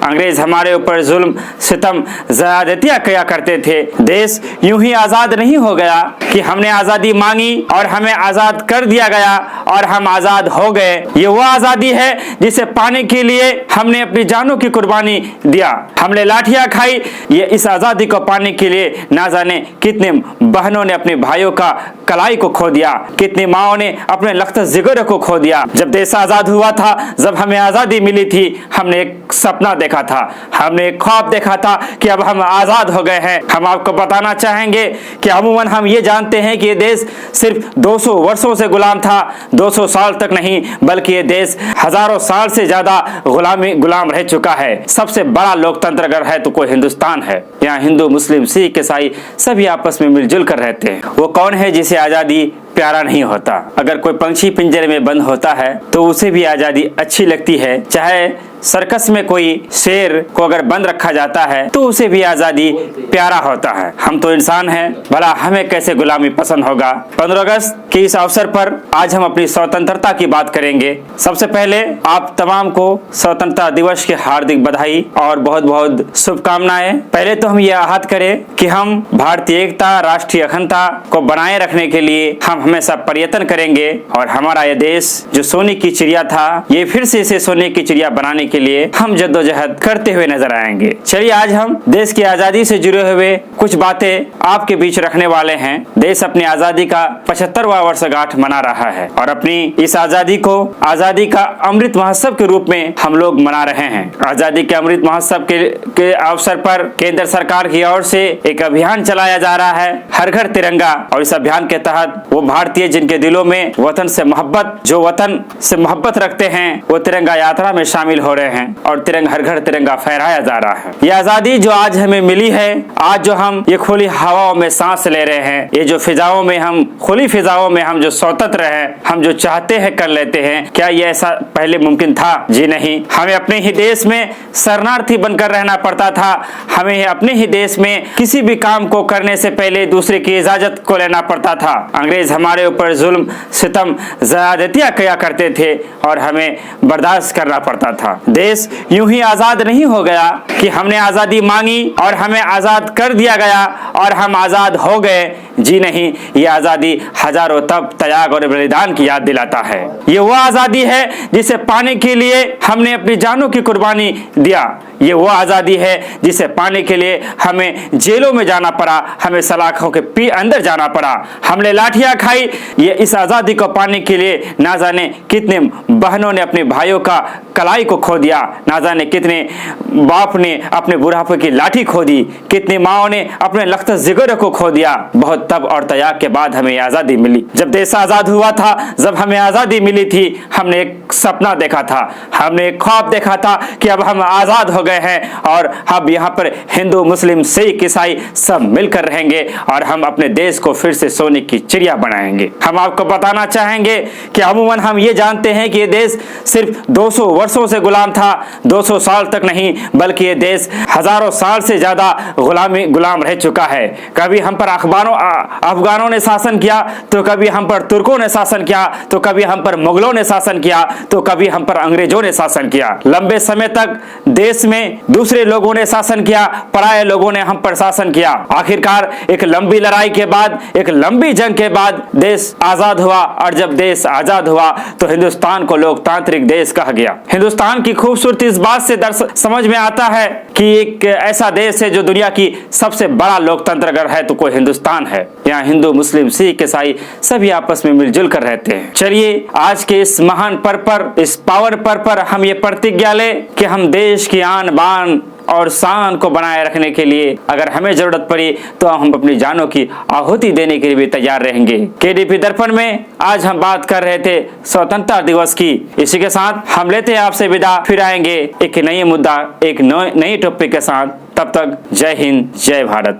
अंग्रेज हमारे ऊपर जुल्म सितम ज़्यादतियां किया करते थे। देश यूं ही आजाद नहीं हो गया कि हमने आजादी मांगी और हमें आजाद कर दिया गया और हम आजाद हो गए। ये वो आजादी है जिसे पाने के लिए हमने अपनी जानों की कुर्बानी दिया, हमने लाठियां खाई। ये इस आजादी को पाने के लिए ना जाने कितने बहनों ने अपने भाइयों का कलाई को खो दिया, कितनी माओं ने अपने लख्त जिगर को खो दिया। जब देश आजाद हुआ था, जब हमें आजादी मिली थी, हमने एक सपना देखा था, हमने एक ख्वाब देखा था कि अब हम आजाद हो गए हैं। हम आपको बताना चाहेंगे कि अमूमन हम ये जानते हैं कि ये देश सिर्फ 200 वर्षों से गुलाम था, 200 साल तक नहीं बल्कि ये देश हजारों साल से ज्यादा गुलाम रह चुका है। सबसे बड़ा लोकतंत्र अगर है तो कोई हिंदुस्तान है। यहाँ हिंदू, मुस्लिम, सिख, ईसाई सभी आपस में मिलजुल कर रहते हैं। वो कौन है जिसे आजादी प्यारा नहीं होता? अगर कोई पंछी पिंजरे में बंद होता है तो उसे भी आजादी अच्छी लगती है। चाहे सर्कस में कोई शेर को अगर बंद रखा जाता है तो उसे भी आजादी प्यारा होता है। हम तो इंसान हैं, भला हमें कैसे गुलामी पसंद होगा। 15 अगस्त के इस अवसर पर आज हम अपनी स्वतंत्रता की बात करेंगे। सबसे पहले आप तमाम को स्वतंत्रता दिवस की हार्दिक बधाई और बहुत बहुत शुभकामनाएं। पहले तो हम ये आहत करें कि हम भारतीय एकता, राष्ट्रीय अखंडता को बनाए रखने के लिए हम हमेशा प्रयत्न करेंगे और हमारा यह देश जो सोने की चिड़िया था, ये फिर से इसे सोने की चिड़िया बनाने के लिए हम जद्दोजहद करते हुए नजर आएंगे। चलिए आज हम देश की आजादी से जुड़े हुए कुछ बातें आपके बीच रखने वाले हैं। देश अपनी आजादी का 75वां वर्षगांठ मना रहा है और अपनी इस आजादी को आजादी का अमृत महोत्सव के रूप में हम लोग मना रहे हैं। आजादी के अमृत महोत्सव के अवसर पर केंद्र सरकार की ओर से एक अभियान चलाया जा रहा है, हर घर तिरंगा। और इस अभियान के तहत वो भारतीय जिनके दिलों में वतन से मोहब्बत, जो वतन से मोहब्बत रखते हैं, वो तिरंगा यात्रा में शामिल हो रहे हैं और तिरंगा, हर घर तिरंगा फहराया जा रहा है। ये आजादी जो आज हमें मिली है, आज जो हम ये खुली हवाओं में सांस ले रहे हैं, ये जो फिजाओं में हम खुली फिजाओं में हम जो स्वतंत्र हैं, हम जो चाहते हैं कर लेते हैं, क्या ये ऐसा पहले मुमकिन था? जी नहीं। हमें अपने ही देश में शरणार्थी बनकर रहना पड़ता था। हमें अपने ही देश में किसी भी काम को करने से पहले दूसरे की इजाजत को लेना पड़ता था। अंग्रेज हमारे ऊपर जुल्म सितम ज़्यादतियां किया करते थे और हमें बर्दाश्त करना पड़ता था। देश यूं ही आजाद नहीं हो गया कि हमने आजादी मांगी और हमें आजाद कर दिया गया और हम आजाद हो गए। जी नहीं, ये आजादी हजारों तप, त्याग और बलिदान की याद दिलाता है। ये वो आजादी है जिसे पाने के लिए हमने अपनी जानों की कुर्बानी दिया। ये वो आजादी है जिसे पाने के लिए हमें जेलों में जाना पड़ा, हमें सलाखों के अंदर जाना पड़ा, हमने लाठियां खाई। ये इस आजादी को पाने के लिए ना जाने कितने बहनों ने अपने भाइयों का कलाई को खो दिया, ना जाने कितने बाप ने अपने बुढ़ापे की लाठी खो दी, कितनी माओं ने अपने लख्त जिगर को खो दिया। बहुत तब और त्याग के बाद हमें आजादी मिली। जब देश आजाद हुआ था, जब हमें आजादी मिली थी, हमने एक सपना देखा था, हमने एक ख्वाब देखा था कि अब हम आजाद हो गए हैं और अब यहाँ पर हिंदू, मुस्लिम, सिख, ईसाई सब मिलकर रहेंगे और हम अपने देश को फिर से सोने की चिड़िया बनाएंगे। हम आपको बताना चाहेंगे कि अमूमन हम ये जानते हैं कि ये देश सिर्फ 200 वर्षों से गुलाम था, 200 साल तक नहीं बल्कि ये देश हजारों साल से ज्यादा गुलाम रह चुका है। कभी हम पर अफगानों ने शासन किया, तो कभी हम पर तुर्कों ने शासन किया, तो कभी हम पर मुगलों ने शासन किया, तो कभी हम पर अंग्रेजों ने शासन किया। लंबे समय तक देश में दूसरे लोगों ने शासन किया, पराये लोगों ने हम पर शासन किया। आखिरकार एक लंबी लड़ाई के बाद, एक लंबी जंग के बाद देश आजाद हुआ और जब देश आजाद हुआ तो हिंदुस्तान को लोकतांत्रिक देश कहा गया। हिंदुस्तान की खूबसूरती इस बात से समझ में आता है कि एक ऐसा देश है जो दुनिया की सबसे बड़ा लोकतंत्र अगर है तो कोई हिंदुस्तान है। यहाँ हिंदू, मुस्लिम, सिख, ईसाई सभी आपस में मिलजुल कर रहते हैं। चलिए आज के इस महान पर्व पर, इस पावन पर्व पर हम ये प्रतिज्ञा ले कि हम देश की आन बान और शान को बनाए रखने के लिए अगर हमें जरूरत पड़ी तो हम अपनी जानों की आहुति देने के लिए भी तैयार रहेंगे। केडीपी दर्पण में आज हम बात कर रहे थे स्वतंत्रता दिवस की। इसी के साथ हम लेते हैं आपसे विदा, फिर आएंगे एक नई मुद्दा, एक नई टॉपिक के साथ। तब तक जय हिंद, जय भारत।